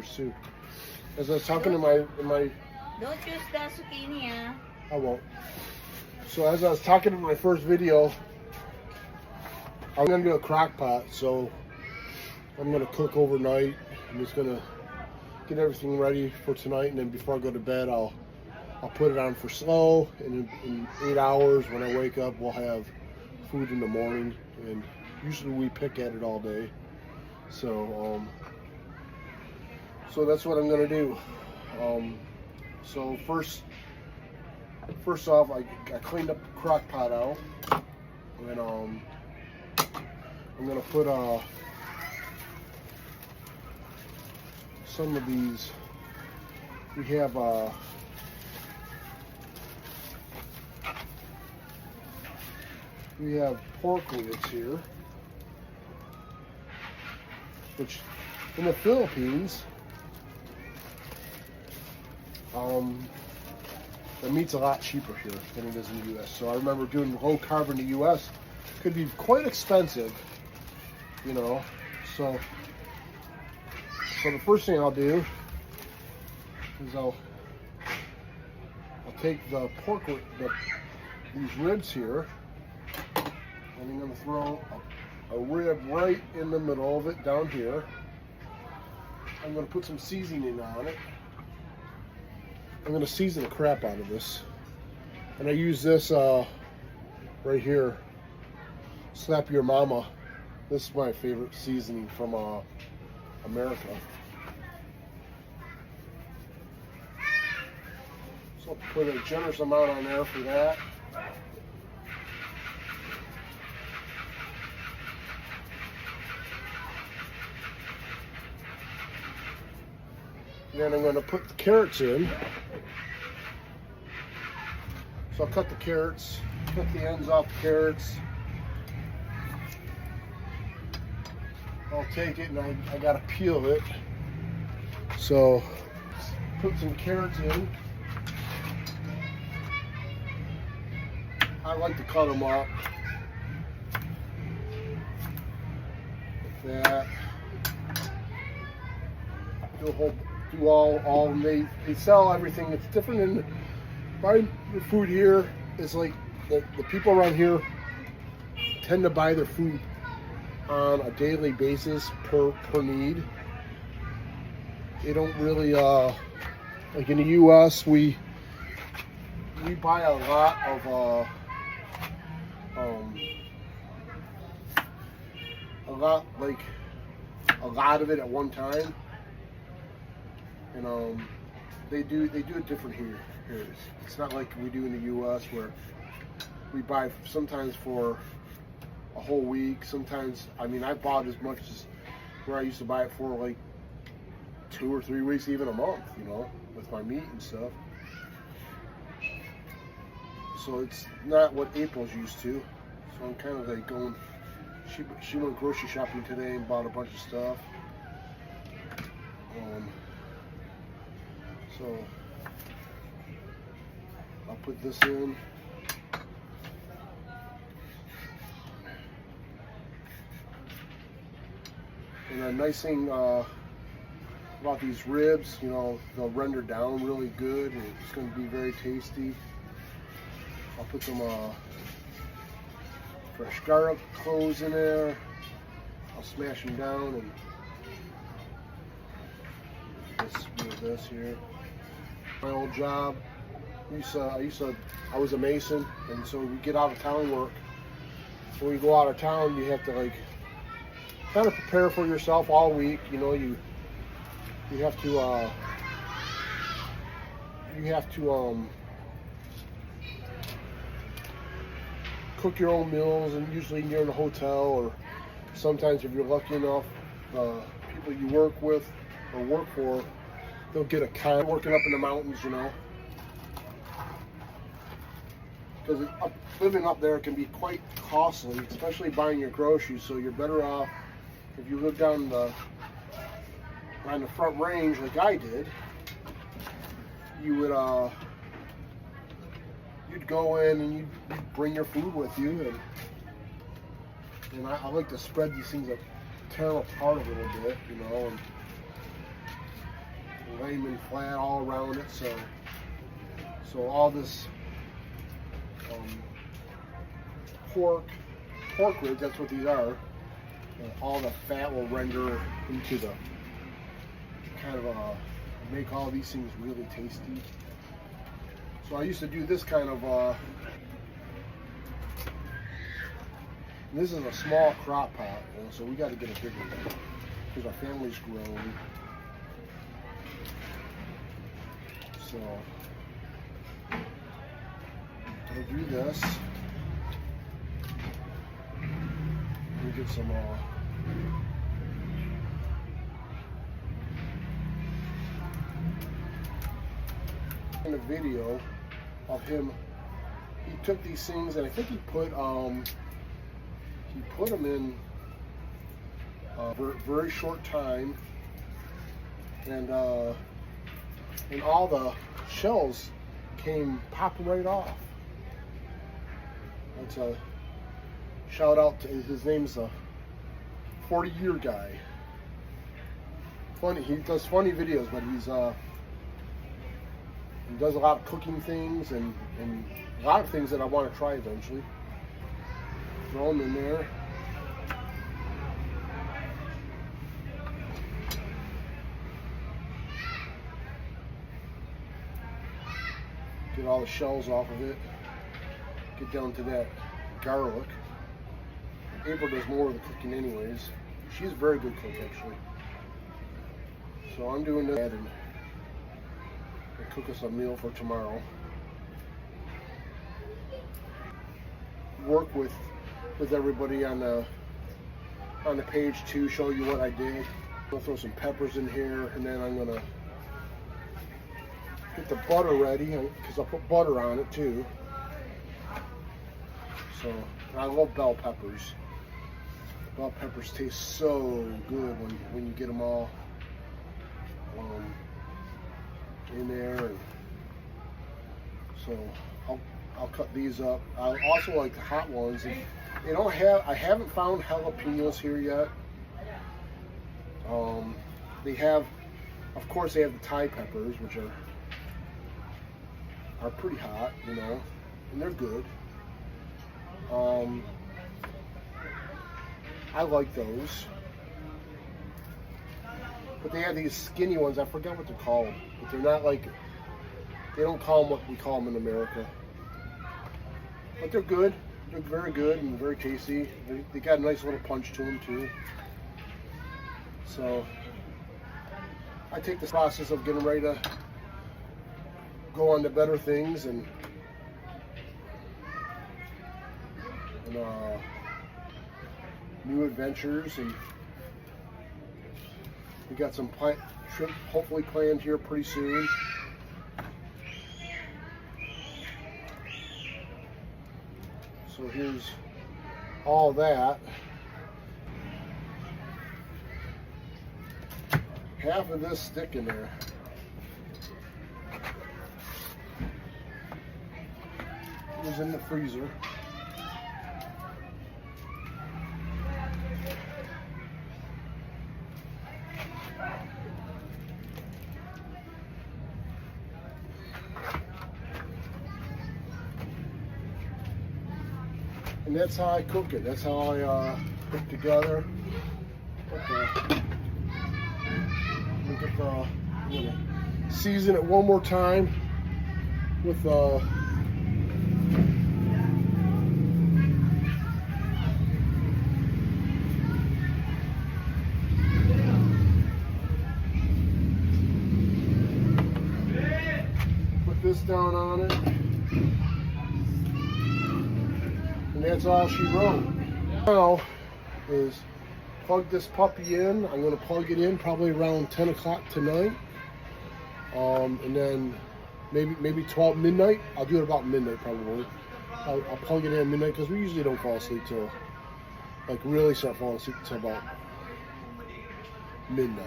Too. As I was talking in my Don't use the zucchini, ah. I won't. So as I was talking in my first video, I'm gonna do a crock pot. So I'm gonna cook overnight. I'm just gonna get everything ready for tonight, and then before I go to bed, I'll put it on for slow. And in 8 hours, when I wake up, we'll have food in the morning. And usually we pick at it all day. So that's what I'm gonna do. So first off, I cleaned up the crock pot out, and I'm gonna put some of these. We have pork lids here, which in the Philippines, the meat's a lot cheaper here than it is in the U.S. So I remember doing low carb in the U.S. could be quite expensive, you know. So the first thing I'll do is I'll take the pork, these ribs here, and I'm going to throw a rib right in the middle of it down here. I'm going to put some seasoning on it. I'm going to season the crap out of this. And I use this right here, Slap Your Mama. This is my favorite seasoning from America. So I'll put a generous amount on there for that. Then I'm going to put the carrots in. So I'll cut the carrots, cut the ends off the carrots. I'll take it and I gotta peel it. So put some carrots in. I like to cut them up. Like that. Do all they sell everything. It's different in buying the food here. Is like the people around here tend to buy their food on a daily basis per need. They don't really like in the U.S. we buy a lot of it at one time. And they do it different here. It's not like we do in the U.S. where we buy sometimes for a whole week. Sometimes, I mean, I bought as much as where I used to buy it for like 2 or 3 weeks, even a month, you know, with my meat and stuff. So it's not what April's used to. So I'm kind of like going. She went grocery shopping today and bought a bunch of stuff. So I'll put this in. And a nice thing about these ribs, you know, they'll render down really good, and it's going to be very tasty. I'll put some fresh garlic cloves in there. I'll smash them down and this here. My old job, I was a mason, and so we get out of town work. When you go out of town, you have to like kind of prepare for yourself all week. You know, you have to cook your own meals, and usually you're in a hotel, or sometimes if you're lucky enough, people you work with or work for, they'll get a car working up in the mountains, you know. Because living up there can be quite costly, especially buying your groceries. So you're better off if you live down on the front range like I did. You would you'd go in and you'd bring your food with you, and I like to spread these things up, tear them apart a little bit, you know. And layman flat all around it. So all this pork ribs, that's what these are. All the fat will render into the kind of make all these things really tasty. So I used to do this kind of this is a small crock pot, so we got to get a bigger one because our family's grown. So I'll do this. We'll get some in a video of him. He took these things and I think he put them in a very short time, and all the shells came popping right off. That's a shout out to his name's a 40-year guy. Funny, he does funny videos, but he does a lot of cooking things and a lot of things that I want to try eventually. Throw them in there. Get all the shells off of it. Get down to that garlic. April does more of the cooking anyways. She's a very good cook actually. So I'm doing that and cook us a meal for tomorrow. Work with everybody on the page too, show you what I did. I'll throw some peppers in here, and then I'm gonna get the butter ready because I'll put butter on it too. So I love bell peppers. Bell peppers taste so good when you get them all in there. And so I'll cut these up. I also like the hot ones. And I haven't found jalapenos here yet. They have, of course, they have the Thai peppers, which are pretty hot, and they're good. I like those. But they have these skinny ones. I forgot what they're called. But they're not like, they don't call them what we call them in America. But they're good. They're very good and very tasty. They got a nice little punch to them too. So I take this process of getting ready to go on to better things and new adventures, and we got some trip hopefully planned here pretty soon. So here's all that. Half of this stick in there. It was in the freezer. And that's how I cook it. That's how I put it together. I'm gonna season it one more time with put this down on it. And that's all she wrote. Now is plug this puppy in. I'm going to plug it in probably around 10 o'clock tonight. And then maybe 12 midnight. I'll do it about midnight probably. I'll plug it in at midnight because we usually don't fall asleep till, like really start falling asleep till about midnight.